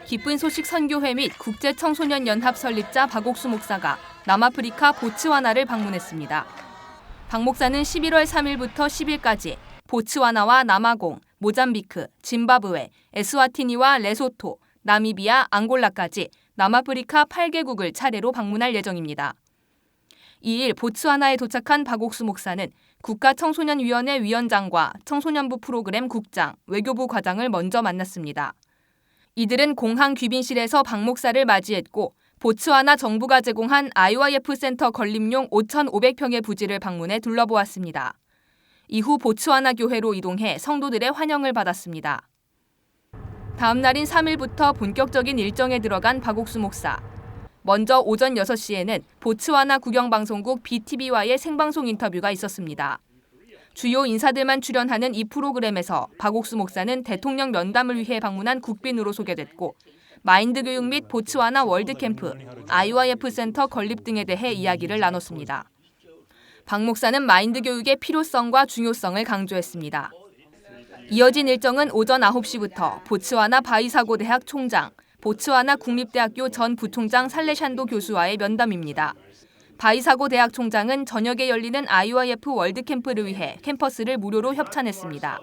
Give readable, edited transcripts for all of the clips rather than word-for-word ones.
기쁜 소식 선교회 및 국제청소년연합 설립자 박옥수 목사가 남아프리카 보츠와나를 방문했습니다. 박 목사는 11월 3일부터 10일까지 보츠와나와 남아공, 모잠비크, 짐바브웨, 에스와티니와 레소토, 나미비아, 앙골라까지 남아프리카 8개국을 차례로 방문할 예정입니다. 2일 보츠와나에 도착한 박옥수 목사는 국가청소년위원회 위원장과 청소년부 프로그램 국장, 외교부 과장을 먼저 만났습니다. 이들은 공항 귀빈실에서 박 목사를 맞이했고 보츠와나 정부가 제공한 IYF 센터 건립용 5,500평의 부지를 방문해 둘러보았습니다. 이후 보츠와나 교회로 이동해 성도들의 환영을 받았습니다. 다음 날인 3일부터 본격적인 일정에 들어간 박옥수 목사. 먼저 오전 6시에는 보츠와나 국영방송국 BTV와의 생방송 인터뷰가 있었습니다. 주요 인사들만 출연하는 이 프로그램에서 박옥수 목사는 대통령 면담을 위해 방문한 국빈으로 소개됐고 마인드 교육 및 보츠와나 월드캠프, IYF 센터 건립 등에 대해 이야기를 나눴습니다. 박 목사는 마인드 교육의 필요성과 중요성을 강조했습니다. 이어진 일정은 오전 9시부터 보츠와나 바이사고 대학 총장, 보츠와나 국립대학교 전 부총장 살레샨도 교수와의 면담입니다. 바이사고 대학 총장은 저녁에 열리는 IYF 월드캠프를 위해 캠퍼스를 무료로 협찬했습니다.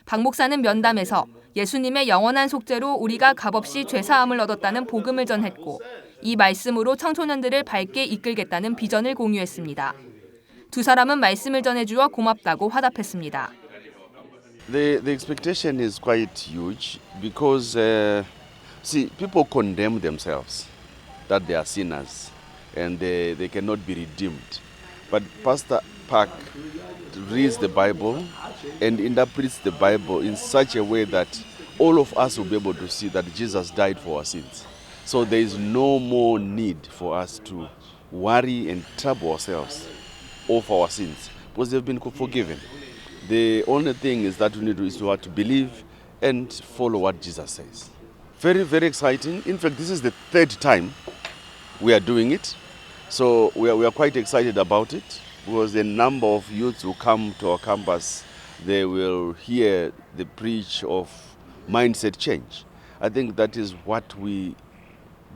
박 목사는 면담에서 예수님의 영원한 속죄로 우리가 값없이 죄사함을 얻었다는 복음을 전했고 이 말씀으로 청소년들을 밝게 이끌겠다는 비전을 공유했습니다. 두 사람은 말씀을 전해주어 고맙다고 화답했습니다. The expectation is quite huge because people condemn themselves that they are sinners and they cannot be redeemed. But Pastor Park reads the Bible and interprets the Bible in such a way that all of us will be able to see that Jesus died for our sins. So there is no more need for us to worry and trouble ourselves of our sins because they've been forgiven. The only thing is that we need to believe and follow what Jesus says. Very, very exciting. In fact, this is the third time we are doing it. So we are quite excited about it because the number of youths who come to our campus, they will hear the preach of mindset change. I think that is what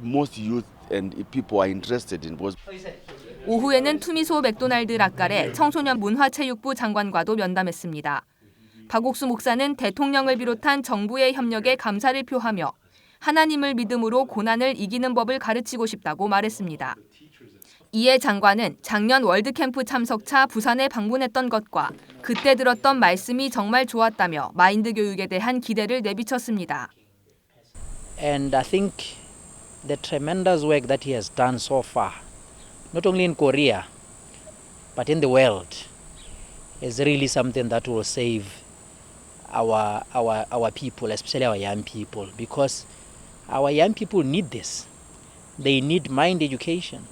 most youth and people are interested in. 오후에는 투미소 맥도날드 락갈의 청소년 문화체육부 장관과도 면담했습니다. 박옥수 목사는 대통령을 비롯한 정부의 협력에 감사를 표하며 하나님을 믿음으로 고난을 이기는 법을 가르치고 싶다고 말했습니다. 이에 장관은 작년 월드캠프 참석차 부산에 방문했던 것과 그때 들었던 말씀이 정말 좋았다며 마인드 교육에 대한 기대를 내비쳤습니다. And I think the tremendous work that he has done so far, not only in Korea, but in the world, is really something that will save our people, especially our young people, because our young people need this. They need mind education.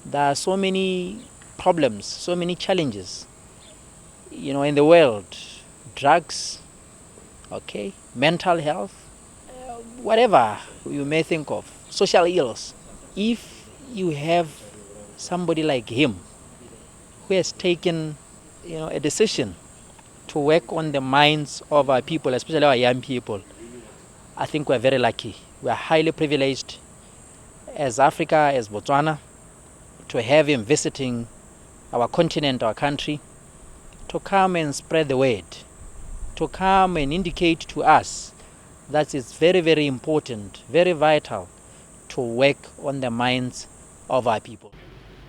There are so many problems, so many challenges, in the world. Drugs, mental health, whatever you may think of, social ills. If you have somebody like him who has taken, a decision to work on the minds of our people, especially our young people, I think we're very lucky. We are highly privileged as Africa, as Botswana, to have him visiting our continent, our country, to come and spread the word, to come and indicate to us that it's very, very important, very vital to work on the minds of our people.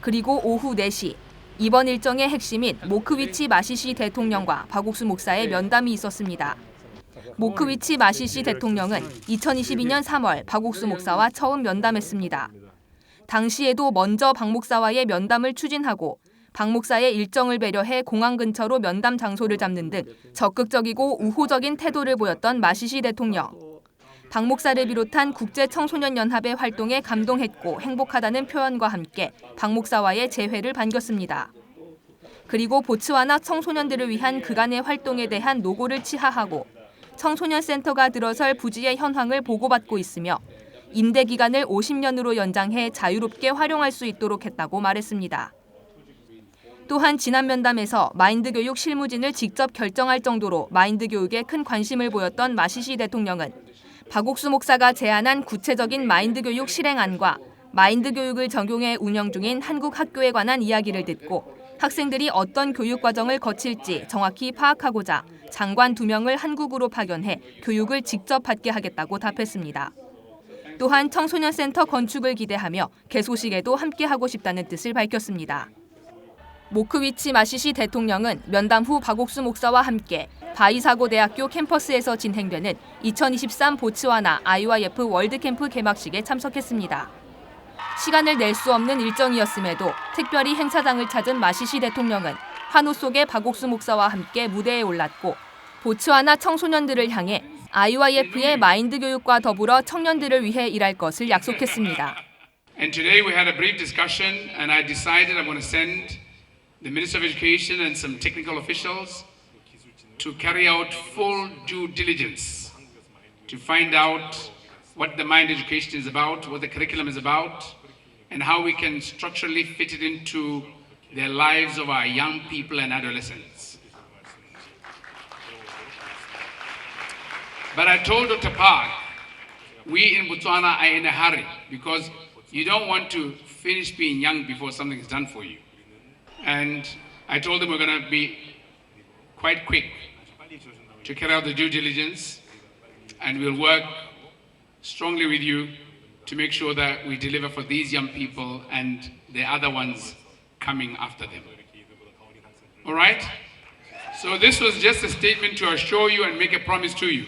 그리고 오후 4시, 이번 일정의 핵심인 모크위치 마시시 대통령과 박옥수 목사의 면담이 있었습니다. 모크위치 마시시 대통령은 2022년 3월 박옥수 목사와 처음 면담했습니다. 당시에도 먼저 박 목사와의 면담을 추진하고 박 목사의 일정을 배려해 공항 근처로 면담 장소를 잡는 등 적극적이고 우호적인 태도를 보였던 마시시 대통령. 박 목사를 비롯한 국제청소년연합의 활동에 감동했고 행복하다는 표현과 함께 박 목사와의 재회를 반겼습니다. 그리고 보츠와나 청소년들을 위한 그간의 활동에 대한 노고를 치하하고 청소년 센터가 들어설 부지의 현황을 보고받고 있으며 임대 기간을 50년으로 연장해 자유롭게 활용할 수 있도록 했다고 말했습니다. 또한 지난 면담에서 마인드 교육 실무진을 직접 결정할 정도로 마인드 교육에 큰 관심을 보였던 마시시 대통령은 박옥수 목사가 제안한 구체적인 마인드 교육 실행안과 마인드 교육을 적용해 운영 중인 한국 학교에 관한 이야기를 듣고 학생들이 어떤 교육 과정을 거칠지 정확히 파악하고자 장관 2명을 한국으로 파견해 교육을 직접 받게 하겠다고 답했습니다. 또한 청소년센터 건축을 기대하며 개소식에도 함께하고 싶다는 뜻을 밝혔습니다. 모크위치 마시시 대통령은 면담 후 박옥수 목사와 함께 바이사고 대학교 캠퍼스에서 진행되는 2023 보츠와나 IYF 월드캠프 개막식에 참석했습니다. 시간을 낼 수 없는 일정이었음에도 특별히 행사장을 찾은 마시시 대통령은 환호 속에 박옥수 목사와 함께 무대에 올랐고 보츠와나 청소년들을 향해 IYF의 마인드 교육과 더불어 청년들을 위해 일할 것을 약속했습니다. And today we had a brief discussion and I decided I'm going to send the Minister of Education and some technical officials to carry out full due diligence to find out what the mind education is about, what the curriculum is about, and how we can structurally fit it into the lives of our young people and adolescents. But I told Dr. Park, we in Botswana are in a hurry because you don't want to finish being young before something is done for you. And I told them we're going to be quite quick to carry out the due diligence, and we'll work strongly with you to make sure that we deliver for these young people and the other ones coming after them. All right? So this was just a statement to assure you and make a promise to you.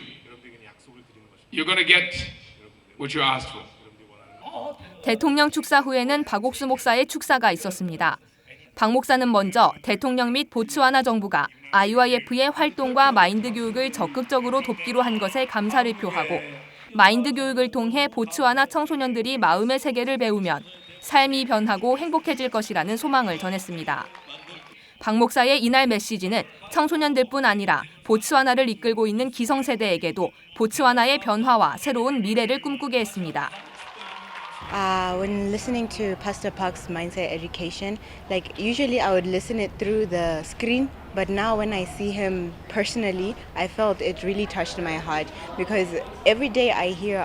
You're going to get what you asked for. 대통령 축사 후에는 박옥수 목사의 축사가 있었습니다. 박 목사는 먼저 대통령 및 보츠와나 정부가 IYF의 활동과 마인드 교육을 적극적으로 돕기로 한 것에 감사를 표하고 마인드 교육을 통해 보츠와나 청소년들이 마음의 세계를 배우면 삶이 변하고 행복해질 것이라는 소망을 전했습니다. 박 목사의 이날 메시지는 청소년들뿐 아니라 보츠와나를 이끌고 있는 기성세대에게도 보츠와나의 변화와 새로운 미래를 꿈꾸게 했습니다. When listening to Pastor Park's mindset education, like usually I would listen it through the screen, but now when I see him personally, I felt it really touched my heart because every day I hear,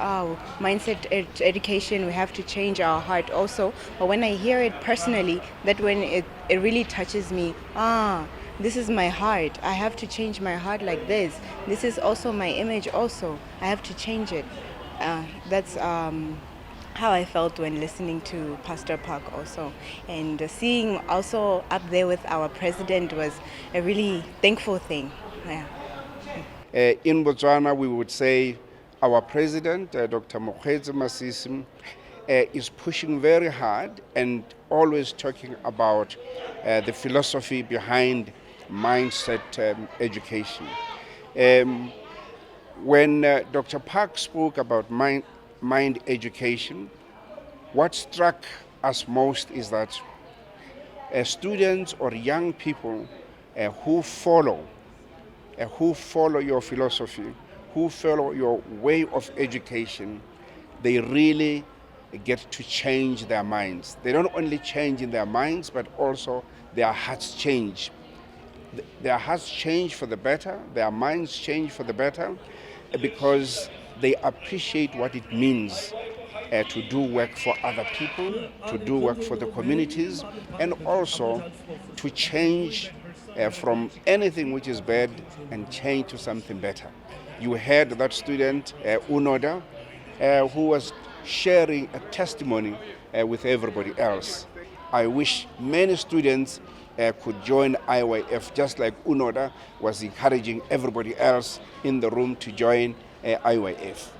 mindset education, we have to change our heart also. But when I hear it personally, that when it really touches me, this is my heart. I have to change my heart like this. This is also my image also. I have to change it. That's how I felt when listening to Pastor Park also. And seeing also up there with our president was a really thankful thing. Yeah. In Botswana, we would say our president, Dr. Mokgweetsi Masisi, is pushing very hard and always talking about the philosophy behind mindset education. When Dr. Park spoke about mind education, what struck us most is that students or young people who follow your philosophy, who follow your way of education, they really get to change their minds. They don't only change in their minds, but also their hearts change. Their hearts change for the better, their minds change for the better, because they appreciate what it means to do work for other people, to do work for the communities, and also to change from anything which is bad and change to something better. You heard that student, Unoda, who was sharing a testimony with everybody else. I wish many students could join IYF just like Unoda was encouraging everybody else in the room to join IYF.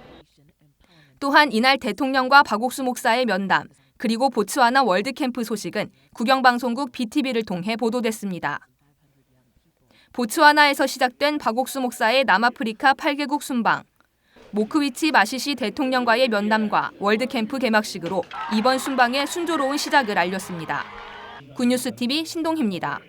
또한 이날 대통령과 박옥수 목사의 면담, 그리고 보츠와나 월드캠프 소식은 국영방송국 BTV를 통해 보도됐습니다. 보츠와나에서 시작된 박옥수 목사의 남아프리카 8개국 순방, 모크위치 마시시 대통령과의 면담과 월드캠프 개막식으로 이번 순방의 순조로운 시작을 알렸습니다. 굿뉴스TV 신동희입니다.